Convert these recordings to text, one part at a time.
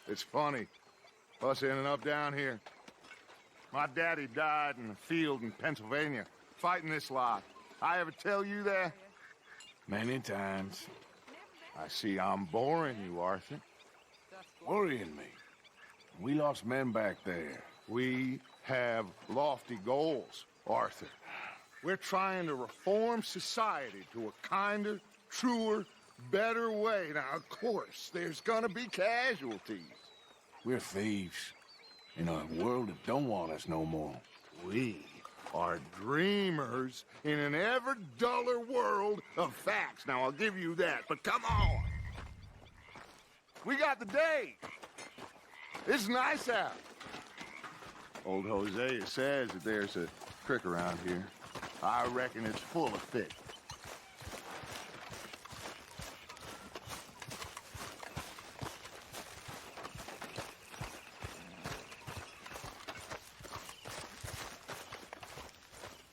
It's funny, us ending up down here. My daddy died in a field in Pennsylvania, fighting this lot. I ever tell you that? Many times. I see I'm boring you, Arthur. Worrying me. We lost men back there. We have lofty goals, Arthur. We're trying to reform society to a kinder, truer, better way. Now, of course, there's gonna be casualties. We're thieves. In a world that don't want us no more. We are dreamers in an ever duller world of facts. Now, I'll give you that, but come on. We got the day. It's nice out. Old Hosea says that there's a creek around here. I reckon it's full of fish.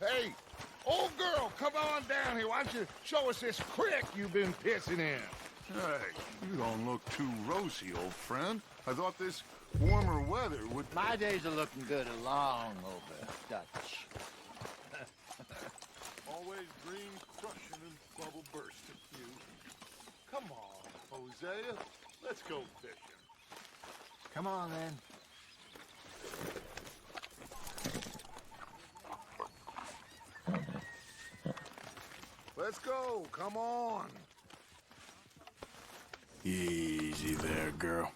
Hey, old girl, come on down here. Why don't you show us this creek you've been pissing in? Hey, you don't look too rosy, old friend. I thought this warmer weather would... My days are looking good along over, Dutch. Always dreams crushing and bubble bursting, you. Come on, Hosea. Let's go fishing. Come on, then. Let's go, come on. Easy there, girl.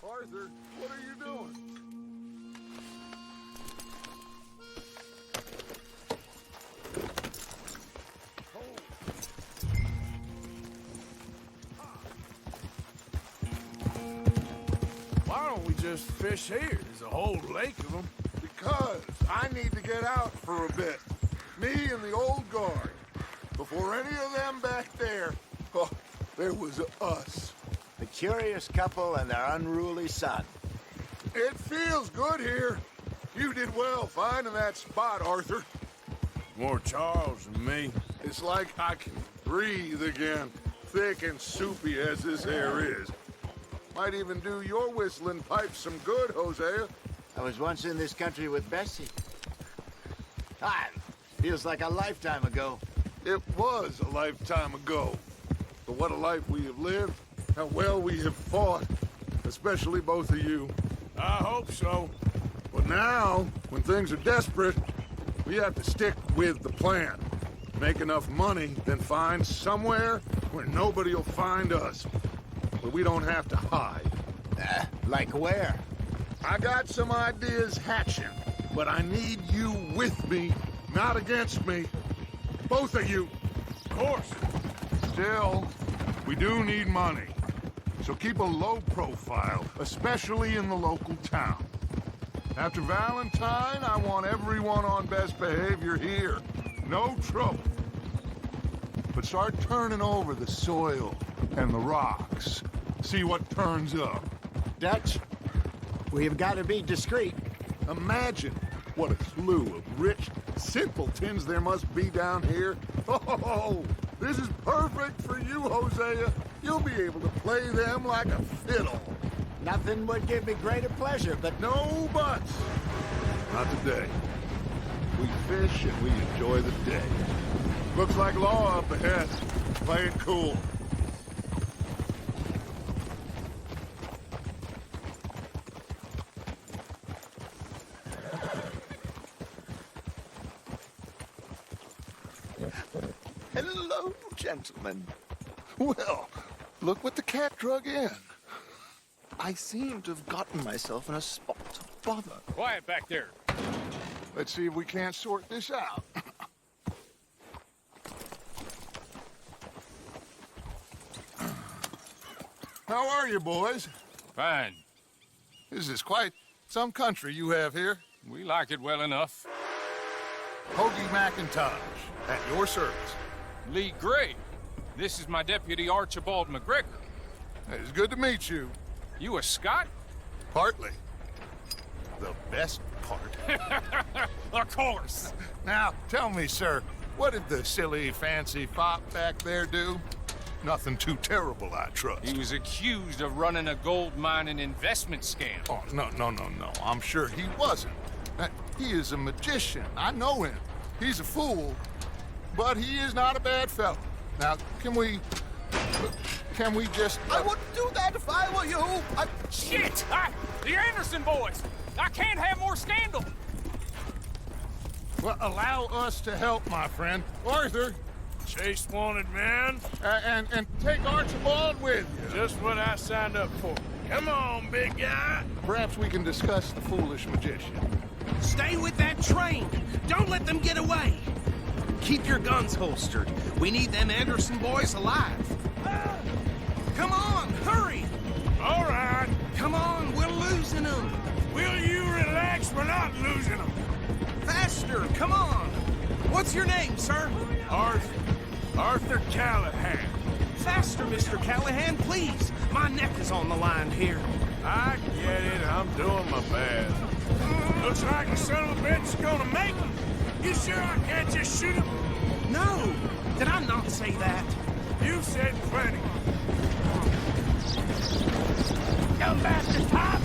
Arthur, what are you doing? Why don't we just fish here? There's a whole lake of them. Because I need to get out for a bit. Me and the old guard. Before any of them back there, oh, there was us. The curious couple and their unruly son. It feels good here. You did well finding that spot, Arthur. More Charles than me. It's like I can breathe again, thick and soupy as this air is. Might even do your whistling pipes some good, Hosea. I was once in this country with Bessie. Ah, feels like a lifetime ago. It was a lifetime ago. But what a life we have lived. How well we have fought. Especially both of you. I hope so. But now, when things are desperate, we have to stick with the plan. Make enough money, then find somewhere where nobody will find us. Where we don't have to hide. Like where? I got some ideas hatching, but I need you with me, not against me. Both of you. Of course. Still, we do need money. So keep a low profile, especially in the local town. After Valentine, I want everyone on best behavior here. No trouble. But start turning over the soil and the rocks. See what turns up. Dutch, we've got to be discreet. Imagine what a slew of rich simpletons there must be down here. Oh, this is perfect for you, Hosea. You'll be able to play them like a fiddle. Nothing would give me greater pleasure, but No buts. Not today. We fish and we enjoy the day. Looks like law up ahead. Play it cool. Hello, gentlemen. Well, look what the cat drug in. I seem to have gotten myself in a spot of bother. Quiet back there. Let's see if we can't sort this out. How are you, boys? Fine. This is quite some country you have here. We like it well enough. Hoagie McIntosh, at your service. Lee Gray. This is my deputy Archibald McGregor. It's good to meet you. You a Scot? Partly. The best part. Of course. Now, tell me, sir, What did the silly, fancy fop back there do? Nothing too terrible, I trust. He was accused of running a gold mining investment scam. Oh, no. I'm sure he wasn't. He is a magician. I know him. He's a fool, but he is not a bad fellow. Now, can we just... I wouldn't do that if I were you. Shit! The Anderson boys! I can't have more scandal! Well, allow us to help, my friend. Arthur, Chase wanted man. and take Archibald with you. Just what I signed up for. Come on, big guy. Perhaps we can discuss the foolish magician. Stay with that train. Don't let them get away. Keep your guns holstered. We need them Anderson boys alive. Come on, hurry. All right. Come on, we're losing them. Will you relax? We're not losing them. Faster, come on. What's your name, sir? Arthur Callahan. Faster, Mr. Callahan, please. My neck is on the line here. I get it. I'm doing my best. Looks like the son of a bitch is gonna make him. You sure I can't just shoot him? No, did I not say that? You said plenty. You bastard, Pop!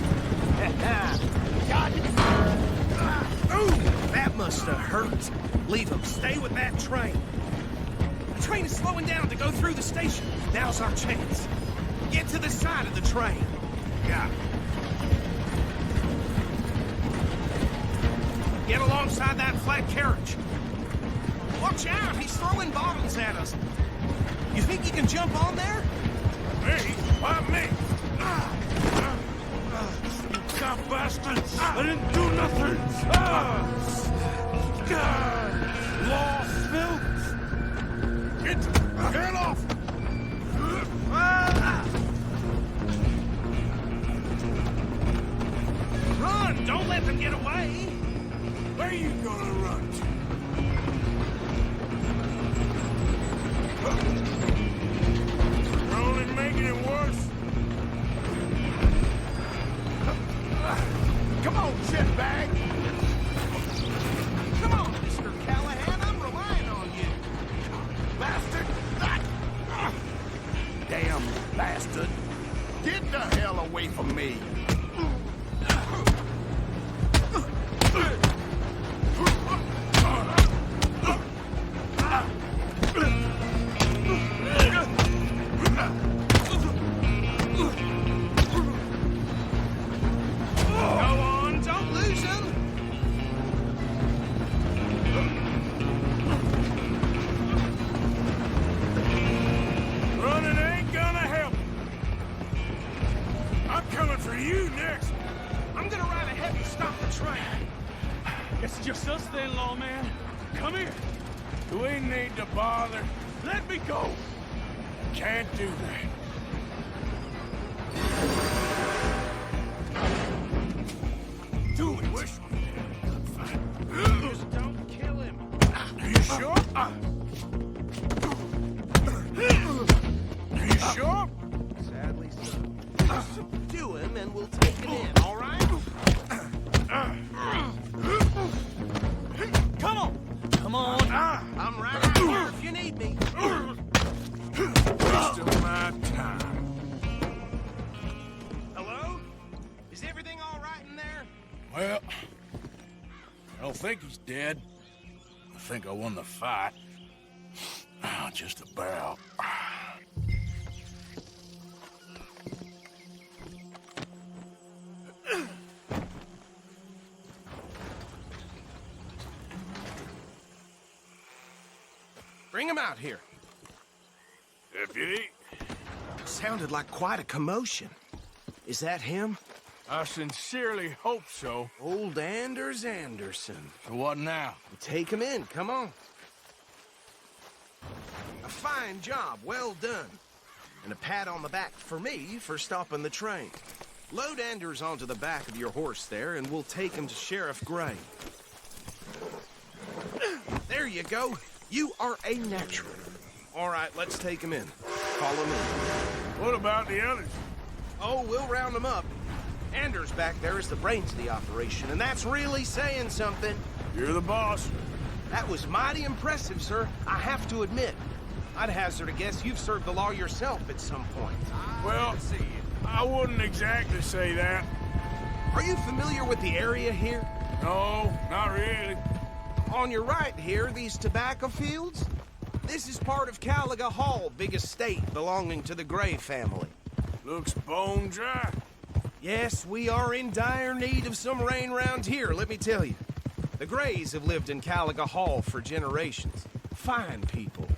Ooh, that must have hurt. Leave him. Stay with that train. The train is slowing down to go through the station. Now's our chance. Get to the side of the train. Got it. Get alongside that flat carriage. Watch out, he's throwing bottles at us. You think you can jump on there? Me? Why me? God bastards! I didn't do nothing! Lost filth! Get off! Run! Don't let them get away! Where you gonna run to? You're only making it worse. Come on, shitbag! Come on, Mr. Callahan, I'm relying on you. Bastard! Damn bastard. Get the hell away from me! Go on, don't lose him. Running ain't gonna help. I'm coming for you next. I'm gonna ride ahead and stop the train. It's just us then, lawman. Come here. Do we need to bother? Let me go. Can't do that. Do we wish we did? Just don't kill him. Are you sure? Are you sure? Sadly so. Just subdue him and we'll take him in, all right? Come on. Come on. I'm right out here if you need me. Wasting my time. Hello? Is everything all right in there? Well, I don't think he's dead. I think I won the fight. Just about. Bring him out here. Deputy, Sounded like quite a commotion. Is that him? I sincerely hope so. Old Anders Anderson. So what now? Take him in, come on. A fine job, well done. And a pat on the back for me for stopping the train. Load Anders onto the back of your horse there, and we'll take him to Sheriff Gray. There you go. You are a natural. All right, let's take him in. Follow me. What about the others? Oh, we'll round them up. Anders back there is the brains of the operation, and that's really saying something. You're the boss. That was mighty impressive, sir. I have to admit. I'd hazard a guess you've served the law yourself at some point. Well, I wouldn't exactly say that. Are you familiar with the area here? No, not really. On your right here, these tobacco fields? This is part of Caliga Hall, big estate belonging to the Gray family. Looks bone dry. Yes, we are in dire need of some rain round here, let me tell you. The Grays have lived in Caliga Hall for generations. Fine people.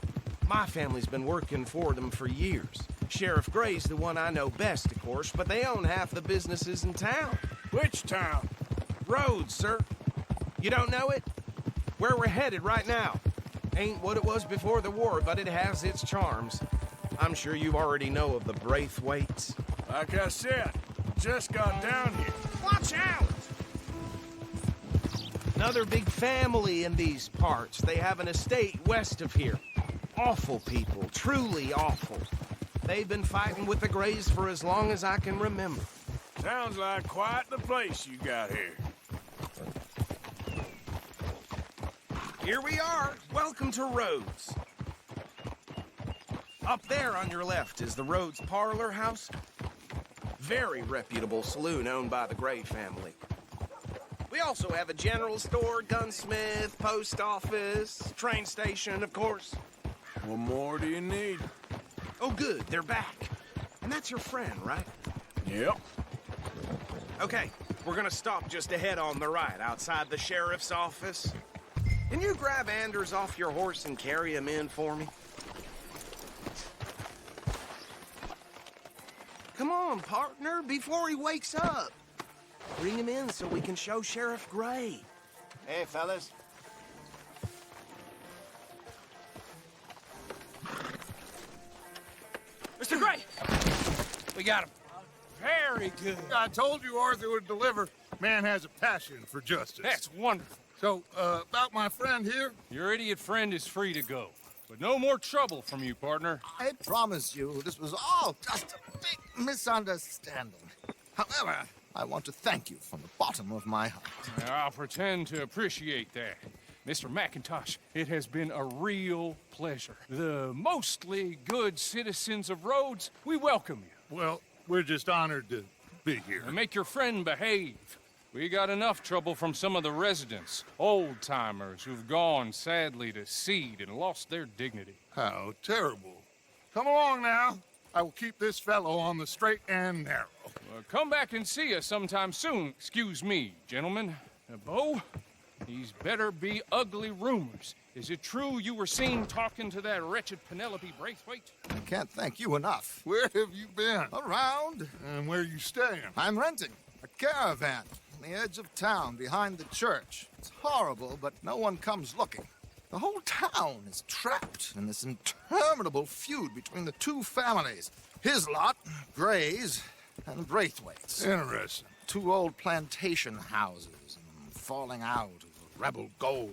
My family's been working for them for years. Sheriff Gray's the one I know best, of course, but they own half the businesses in town. Which town? Rhodes, sir. You don't know it? Where we're headed right now. Ain't what it was before the war, but it has its charms. I'm sure you already know of the Braithwaites. Like I said, just got down here. Watch out! Another big family in these parts. They have an estate west of here. Awful people, truly awful. They've been fighting with the Grays for as long as I can remember. Sounds like quite the place you got here. Here we are. Welcome to Rhodes. Up there on your left is the Rhodes Parlor House. Very reputable saloon owned by the Gray family. We also have a general store, gunsmith, post office, train station, of course. What more do you need? Oh, good, they're back. And that's your friend, right? Yep. Okay, we're gonna stop just ahead on the right, outside the sheriff's office. Can you grab Anders off your horse and carry him in for me? Come on, partner, before he wakes up. Bring him in so we can show Sheriff Gray. Hey, fellas. Mr. Gray! We got him. Very good. I told you Arthur would deliver. Man has a passion for justice. That's wonderful. So, about my friend here, Your idiot friend is free to go. But no more trouble from you, partner. I promise you this was all just a big misunderstanding. However, I want to thank you from the bottom of my heart. I'll pretend to appreciate that. Mr. McIntosh, it has been a real pleasure. The mostly good citizens of Rhodes, we welcome you. Well, we're just honored to be here. And make your friend behave. We got enough trouble from some of the residents, old-timers who've gone, sadly, to seed and lost their dignity. How terrible. Come along now. I will keep this fellow on the straight and narrow. Come back and see us sometime soon. Excuse me, gentlemen. Bo, these better be ugly rumors. Is it true you were seen talking to that wretched Penelope Braithwaite? I can't thank you enough. Where have you been? Around. And where are you staying? I'm renting a caravan on the edge of town behind the church. It's horrible, but no one comes looking. The whole town is trapped in this interminable feud between the two families. His lot, Gray's, and Braithwaite's. Interesting. Two old plantation houses, and falling out of rebel gold,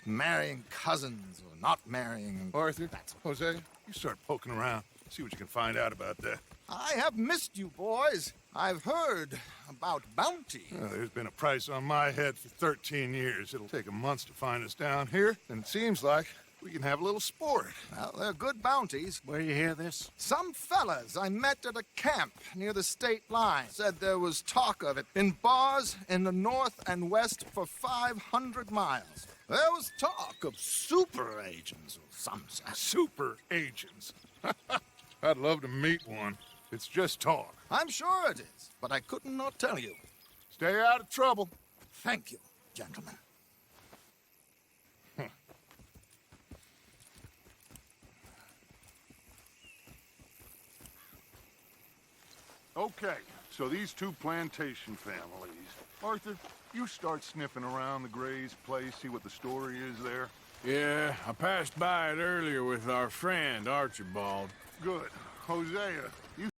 and marrying cousins or not marrying. Arthur, Jose, you start poking around. See what you can find out about that. I have missed you, boys. I've heard about bounty. There's been a price on my head for 13 years. It'll take a month to find us down here, and it seems like we can have a little sport. Well, they're good bounties. Where you hear this? Some fellas I met at a camp near the state line said there was talk of it in bars in the north and west for 500 miles. There was talk of super agents or some such. Super agents? I'd love to meet one. It's just talk. I'm sure it is, but I couldn't not tell you. Stay out of trouble. Thank you, gentlemen. Okay, so these two plantation families. Arthur, you start sniffing around the Gray's place, see what the story is there. Yeah, I passed by it earlier with our friend, Archibald. Good. Hosea, you